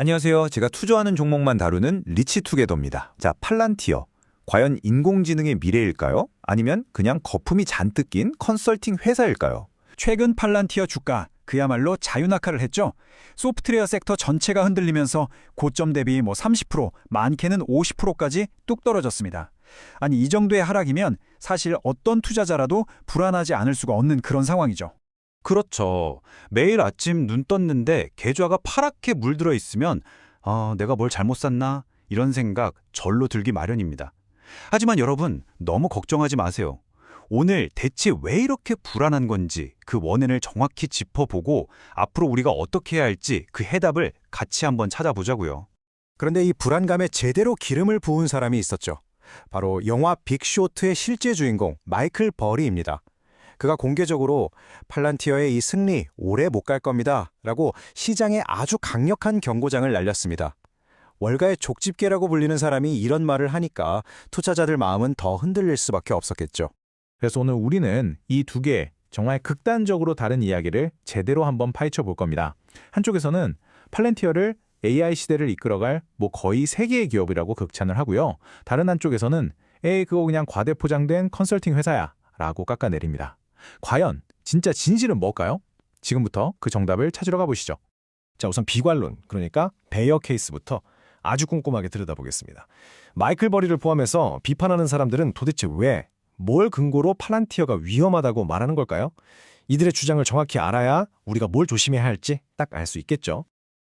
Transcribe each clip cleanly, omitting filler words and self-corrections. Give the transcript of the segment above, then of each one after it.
안녕하세요. 제가 투자하는 종목만 다루는 리치투게더입니다. 자, 팔란티어. 과연 인공지능의 미래일까요? 아니면 그냥 거품이 잔뜩 낀 컨설팅 회사일까요? 최근 팔란티어 주가 그야말로 자유낙하를 했죠. 소프트웨어 섹터 전체가 흔들리면서 고점 대비 30%, 많게는 50%까지 뚝 떨어졌습니다. 아니, 이 정도의 하락이면 사실 어떤 투자자라도 불안하지 않을 수가 없는 그런 상황이죠. 그렇죠. 매일 아침 눈 떴는데 계좌가 파랗게 물들어 있으면 내가 뭘 잘못 샀나? 이런 생각 절로 들기 마련입니다. 하지만 여러분, 너무 걱정하지 마세요. 오늘 대체 왜 이렇게 불안한 건지 그 원인을 정확히 짚어보고 앞으로 우리가 어떻게 해야 할지 그 해답을 같이 한번 찾아보자고요. 그런데 이 불안감에 제대로 기름을 부은 사람이 있었죠. 바로 영화 빅쇼트의 실제 주인공 마이클 버리입니다. 그가 공개적으로 팔란티어의 이 승리 오래 못 갈 겁니다 라고 시장에 아주 강력한 경고장을 날렸습니다. 월가의 족집게라고 불리는 사람이 이런 말을 하니까 투자자들 마음은 더 흔들릴 수밖에 없었겠죠. 그래서 오늘 우리는 이 두 개 정말 극단적으로 다른 이야기를 제대로 한번 파헤쳐 볼 겁니다. 한쪽에서는 팔란티어를 AI 시대를 이끌어갈 거의 세계의 기업이라고 극찬을 하고요. 다른 한쪽에서는 그거 그냥 과대포장된 컨설팅 회사야 라고 깎아내립니다. 과연 진짜 진실은 뭘까요? 지금부터 그 정답을 찾으러 가보시죠. 자, 우선 비관론, 그러니까 베어 케이스부터 아주 꼼꼼하게 들여다보겠습니다. 마이클 버리를 포함해서 비판하는 사람들은 도대체 뭘 근거로 팔란티어가 위험하다고 말하는 걸까요? 이들의 주장을 정확히 알아야 우리가 뭘 조심해야 할지 딱 알 수 있겠죠.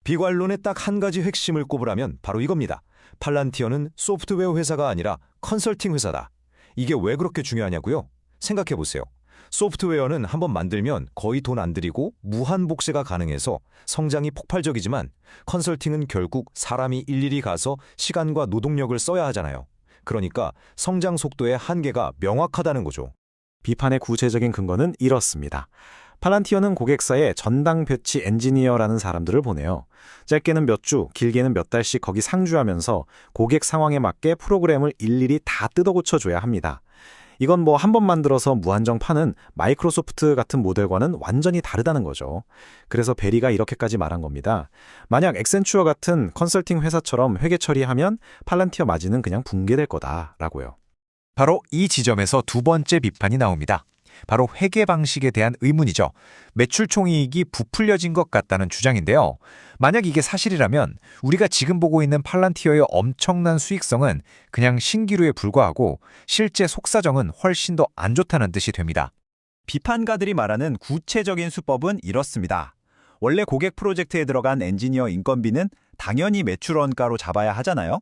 비관론의 딱 한 가지 핵심을 꼽으라면 바로 이겁니다. 팔란티어는 소프트웨어 회사가 아니라 컨설팅 회사다. 이게 왜 그렇게 중요하냐고요? 생각해보세요. 소프트웨어는 한번 만들면 거의 돈 안 들이고 무한 복제가 가능해서 성장이 폭발적이지만 컨설팅은 결국 사람이 일일이 가서 시간과 노동력을 써야 하잖아요. 그러니까 성장 속도의 한계가 명확하다는 거죠. 비판의 구체적인 근거는 이렇습니다. 팔란티어는 고객사에 전당 배치 엔지니어라는 사람들을 보내요. 짧게는 몇 주, 길게는 몇 달씩 거기 상주하면서 고객 상황에 맞게 프로그램을 일일이 다 뜯어 고쳐줘야 합니다. 이건 한 번 만들어서 무한정 파는 마이크로소프트 같은 모델과는 완전히 다르다는 거죠. 그래서 베리가 이렇게까지 말한 겁니다. 만약 엑센추어 같은 컨설팅 회사처럼 회계 처리하면 팔란티어 마진은 그냥 붕괴될 거다라고요. 바로 이 지점에서 두 번째 비판이 나옵니다. 바로 회계 방식에 대한 의문이죠. 매출 총이익이 부풀려진 것 같다는 주장인데요. 만약 이게 사실이라면 우리가 지금 보고 있는 팔란티어의 엄청난 수익성은 그냥 신기루에 불과하고 실제 속사정은 훨씬 더 안 좋다는 뜻이 됩니다. 비판가들이 말하는 구체적인 수법은 이렇습니다. 원래 고객 프로젝트에 들어간 엔지니어 인건비는 당연히 매출 원가로 잡아야 하잖아요.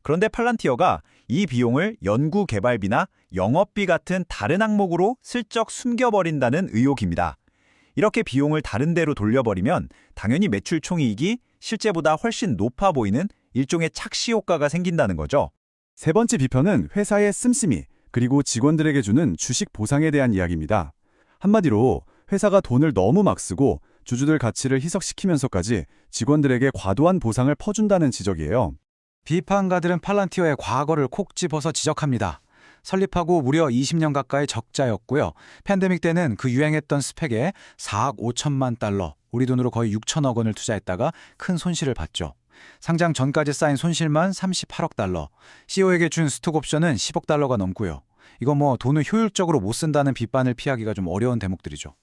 그런데 팔란티어가 이 비용을 연구 개발비나 영업비 같은 다른 항목으로 슬쩍 숨겨버린다는 의혹입니다. 이렇게 비용을 다른 데로 돌려버리면 당연히 매출 총이익이 실제보다 훨씬 높아 보이는 일종의 착시 효과가 생긴다는 거죠. 세 번째 비판은 회사의 씀씀이 그리고 직원들에게 주는 주식 보상에 대한 이야기입니다. 한마디로 회사가 돈을 너무 막 쓰고 주주들 가치를 희석시키면서까지 직원들에게 과도한 보상을 퍼준다는 지적이에요. 비판가들은 팔란티어의 과거를 콕 집어서 지적합니다. 설립하고 무려 20년 가까이 적자였고요. 팬데믹 때는 그 유행했던 스펙에 4억 5천만 달러, 우리 돈으로 거의 6천억 원을 투자했다가 큰 손실을 봤죠. 상장 전까지 쌓인 손실만 38억 달러, CEO에게 준 스톡 옵션은 10억 달러가 넘고요. 이건 돈을 효율적으로 못 쓴다는 비판을 피하기가 좀 어려운 대목들이죠.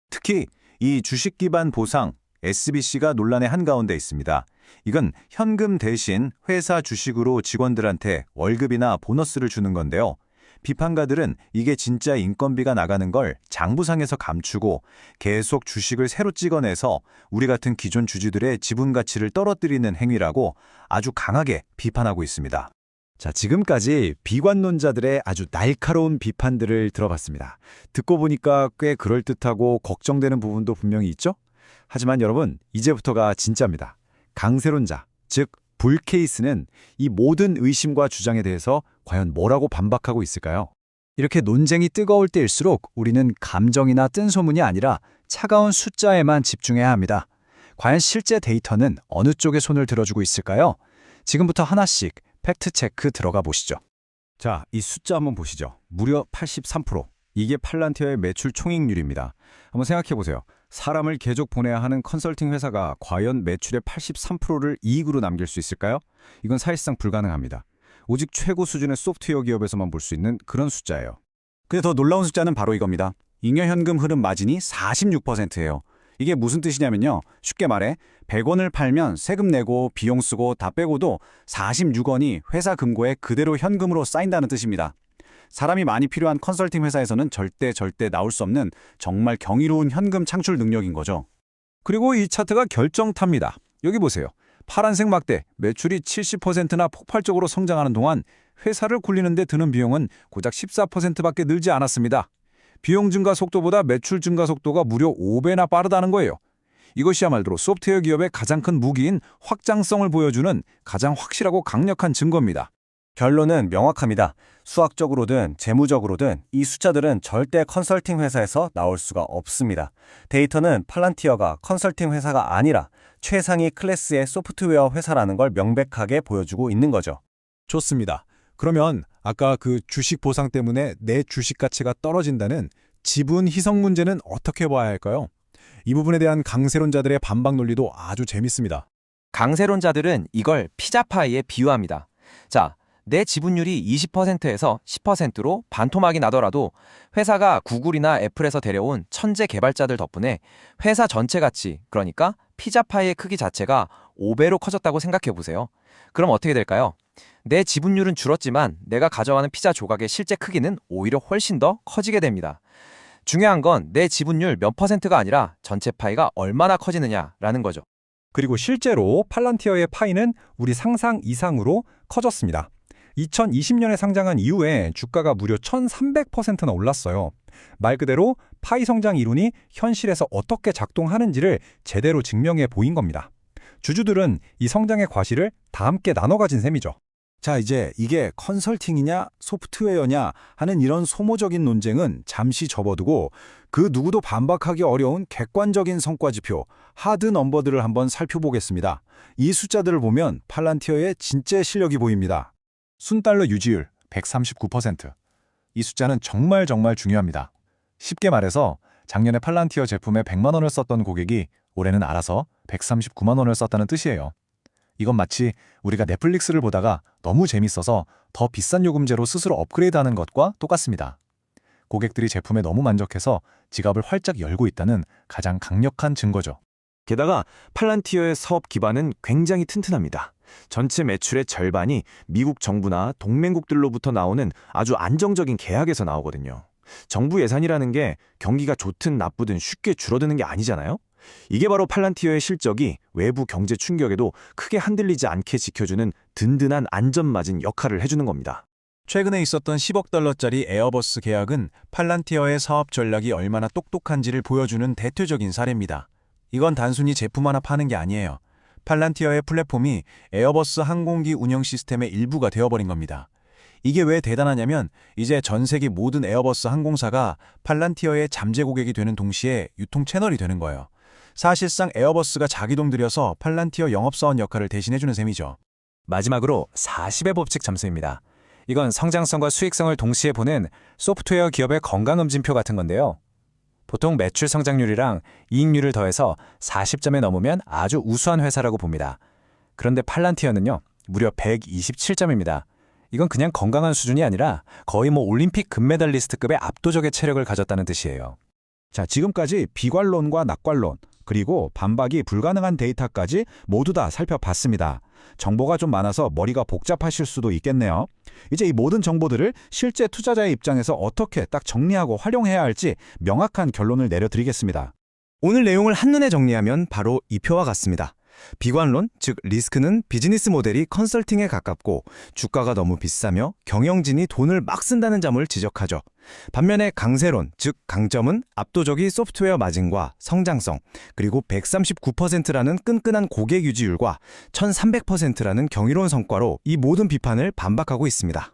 특히 이 주식 기반 보상, SBC가 논란의 한가운데 있습니다. 이건 현금 대신 회사 주식으로 직원들한테 월급이나 보너스를 주는 건데요. 비판가들은 이게 진짜 인건비가 나가는 걸 장부상에서 감추고 계속 주식을 새로 찍어내서 우리 같은 기존 주주들의 지분 가치를 떨어뜨리는 행위라고 아주 강하게 비판하고 있습니다. 자, 지금까지 비관론자들의 아주 날카로운 비판들을 들어봤습니다. 듣고 보니까 꽤 그럴듯하고 걱정되는 부분도 분명히 있죠? 하지만 여러분, 이제부터가 진짜입니다. 강세론자, 즉 불케이스는 이 모든 의심과 주장에 대해서 과연 뭐라고 반박하고 있을까요? 이렇게 논쟁이 뜨거울 때일수록 우리는 감정이나 뜬소문이 아니라 차가운 숫자에만 집중해야 합니다. 과연 실제 데이터는 어느 쪽에 손을 들어주고 있을까요? 지금부터 하나씩 팩트체크 들어가 보시죠. 자, 이 숫자 한번 보시죠. 무려 83%. 이게 팔란티어의 매출 총익률입니다. 한번 생각해 보세요. 사람을 계속 보내야 하는 컨설팅 회사가 과연 매출의 83%를 이익으로 남길 수 있을까요? 이건 사실상 불가능합니다. 오직 최고 수준의 소프트웨어 기업에서만 볼 수 있는 그런 숫자예요. 근데 더 놀라운 숫자는 바로 이겁니다. 잉여 현금 흐름 마진이 46%예요. 이게 무슨 뜻이냐면요. 쉽게 말해 100원을 팔면 세금 내고 비용 쓰고 다 빼고도 46원이 회사 금고에 그대로 현금으로 쌓인다는 뜻입니다. 사람이 많이 필요한 컨설팅 회사에서는 절대 나올 수 없는 정말 경이로운 현금 창출 능력인 거죠. 그리고 이 차트가 결정탑니다. 여기 보세요. 파란색 막대, 매출이 70%나 폭발적으로 성장하는 동안 회사를 굴리는 데 드는 비용은 고작 14%밖에 늘지 않았습니다. 비용 증가 속도보다 매출 증가 속도가 무려 5배나 빠르다는 거예요. 이것이야말로 소프트웨어 기업의 가장 큰 무기인 확장성을 보여주는 가장 확실하고 강력한 증거입니다. 결론은 명확합니다. 수학적으로든 재무적으로든 이 숫자들은 절대 컨설팅 회사에서 나올 수가 없습니다. 데이터는 팔란티어가 컨설팅 회사가 아니라 최상위 클래스의 소프트웨어 회사라는 걸 명백하게 보여주고 있는 거죠. 좋습니다. 그러면 아까 그 주식 보상 때문에 내 주식 가치가 떨어진다는 지분 희석 문제는 어떻게 봐야 할까요? 이 부분에 대한 강세론자들의 반박 논리도 아주 재밌습니다. 강세론자들은 이걸 피자파이에 비유합니다. 자, 내 지분율이 20%에서 10%로 반토막이 나더라도 회사가 구글이나 애플에서 데려온 천재 개발자들 덕분에 회사 전체 가치, 그러니까 피자파이의 크기 자체가 5배로 커졌다고 생각해 보세요. 그럼 어떻게 될까요? 내 지분율은 줄었지만 내가 가져가는 피자 조각의 실제 크기는 오히려 훨씬 더 커지게 됩니다. 중요한 건 내 지분율 몇 %가 아니라 전체 파이가 얼마나 커지느냐라는 거죠. 그리고 실제로 팔란티어의 파이는 우리 상상 이상으로 커졌습니다. 2020년에 상장한 이후에 주가가 무려 1300%나 올랐어요. 말 그대로 파이 성장 이론이 현실에서 어떻게 작동하는지를 제대로 증명해 보인 겁니다. 주주들은 이 성장의 과실을 다 함께 나눠 가진 셈이죠. 자, 이제 이게 컨설팅이냐 소프트웨어냐 하는 이런 소모적인 논쟁은 잠시 접어두고 그 누구도 반박하기 어려운 객관적인 성과지표, 하드 넘버들을 한번 살펴보겠습니다. 이 숫자들을 보면 팔란티어의 진짜 실력이 보입니다. 순달러 유지율 139%. 이 숫자는 정말 중요합니다. 쉽게 말해서 작년에 팔란티어 제품에 100만 원을 썼던 고객이 올해는 알아서 139만 원을 썼다는 뜻이에요. 이건 마치 우리가 넷플릭스를 보다가 너무 재밌어서 더 비싼 요금제로 스스로 업그레이드하는 것과 똑같습니다. 고객들이 제품에 너무 만족해서 지갑을 활짝 열고 있다는 가장 강력한 증거죠. 게다가 팔란티어의 사업 기반은 굉장히 튼튼합니다. 전체 매출의 절반이 미국 정부나 동맹국들로부터 나오는 아주 안정적인 계약에서 나오거든요. 정부 예산이라는 게 경기가 좋든 나쁘든 쉽게 줄어드는 게 아니잖아요. 이게 바로 팔란티어의 실적이 외부 경제 충격에도 크게 흔들리지 않게 지켜주는 든든한 안전마진 역할을 해주는 겁니다. 최근에 있었던 10억 달러짜리 에어버스 계약은 팔란티어의 사업 전략이 얼마나 똑똑한지를 보여주는 대표적인 사례입니다. 이건 단순히 제품 하나 파는 게 아니에요. 팔란티어의 플랫폼이 에어버스 항공기 운영 시스템의 일부가 되어버린 겁니다. 이게 왜 대단하냐면 이제 전 세계 모든 에어버스 항공사가 팔란티어의 잠재 고객이 되는 동시에 유통 채널이 되는 거예요. 사실상 에어버스가 자기 돈 들여서 팔란티어 영업사원 역할을 대신해주는 셈이죠. 마지막으로 40의 법칙 잠수입니다. 이건 성장성과 수익성을 동시에 보는 소프트웨어 기업의 건강검진표 같은 건데요. 보통 매출 성장률이랑 이익률을 더해서 40점에 넘으면 아주 우수한 회사라고 봅니다. 그런데 팔란티어는요, 무려 127점입니다. 이건 그냥 건강한 수준이 아니라 거의 올림픽 금메달리스트급의 압도적의 체력을 가졌다는 뜻이에요. 자, 지금까지 비관론과 낙관론, 그리고 반박이 불가능한 데이터까지 모두 다 살펴봤습니다. 정보가 좀 많아서 머리가 복잡하실 수도 있겠네요. 이제 이 모든 정보들을 실제 투자자의 입장에서 어떻게 딱 정리하고 활용해야 할지 명확한 결론을 내려드리겠습니다. 오늘 내용을 한눈에 정리하면 바로 이 표와 같습니다. 비관론, 즉 리스크는 비즈니스 모델이 컨설팅에 가깝고 주가가 너무 비싸며 경영진이 돈을 막 쓴다는 점을 지적하죠. 반면에 강세론, 즉 강점은 압도적인 소프트웨어 마진과 성장성, 그리고 139%라는 끈끈한 고객 유지율과 1300%라는 경이로운 성과로 이 모든 비판을 반박하고 있습니다.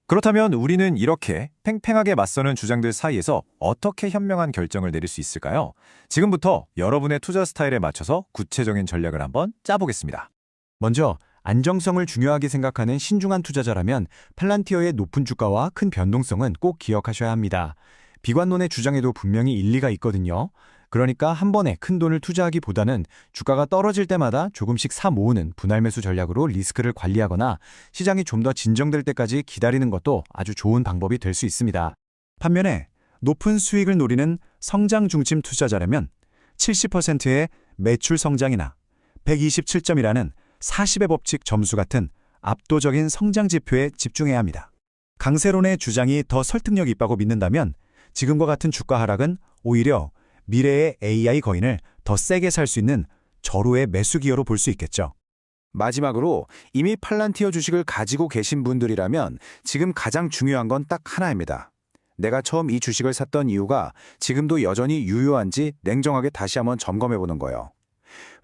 그렇다면 우리는 이렇게 팽팽하게 맞서는 주장들 사이에서 어떻게 현명한 결정을 내릴 수 있을까요? 지금부터 여러분의 투자 스타일에 맞춰서 구체적인 전략을 한번 짜보겠습니다. 먼저 안정성을 중요하게 생각하는 신중한 투자자라면 팔란티어의 높은 주가와 큰 변동성은 꼭 기억하셔야 합니다. 비관론의 주장에도 분명히 일리가 있거든요. 그러니까 한 번에 큰 돈을 투자하기보다는 주가가 떨어질 때마다 조금씩 사 모으는 분할 매수 전략으로 리스크를 관리하거나 시장이 좀 더 진정될 때까지 기다리는 것도 아주 좋은 방법이 될 수 있습니다. 반면에 높은 수익을 노리는 성장 중심 투자자라면 70%의 매출 성장이나 127점이라는 40의 법칙 점수 같은 압도적인 성장 지표에 집중해야 합니다. 강세론의 주장이 더 설득력 있다고 믿는다면 지금과 같은 주가 하락은 오히려 미래의 AI 거인을 더 세게 살 수 있는 절호의 매수 기회로 볼 수 있겠죠. 마지막으로 이미 팔란티어 주식을 가지고 계신 분들이라면 지금 가장 중요한 건 딱 하나입니다. 내가 처음 이 주식을 샀던 이유가 지금도 여전히 유효한지 냉정하게 다시 한번 점검해보는 거예요.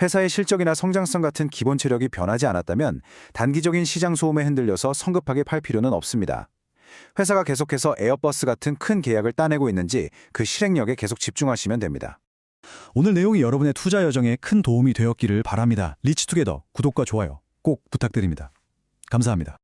회사의 실적이나 성장성 같은 기본 체력이 변하지 않았다면 단기적인 시장 소음에 흔들려서 성급하게 팔 필요는 없습니다. 회사가 계속해서 에어버스 같은 큰 계약을 따내고 있는지 그 실행력에 계속 집중하시면 됩니다. 오늘 내용이 여러분의 투자 여정에 큰 도움이 되었기를 바랍니다. 리치투게더 구독과 좋아요 꼭 부탁드립니다. 감사합니다.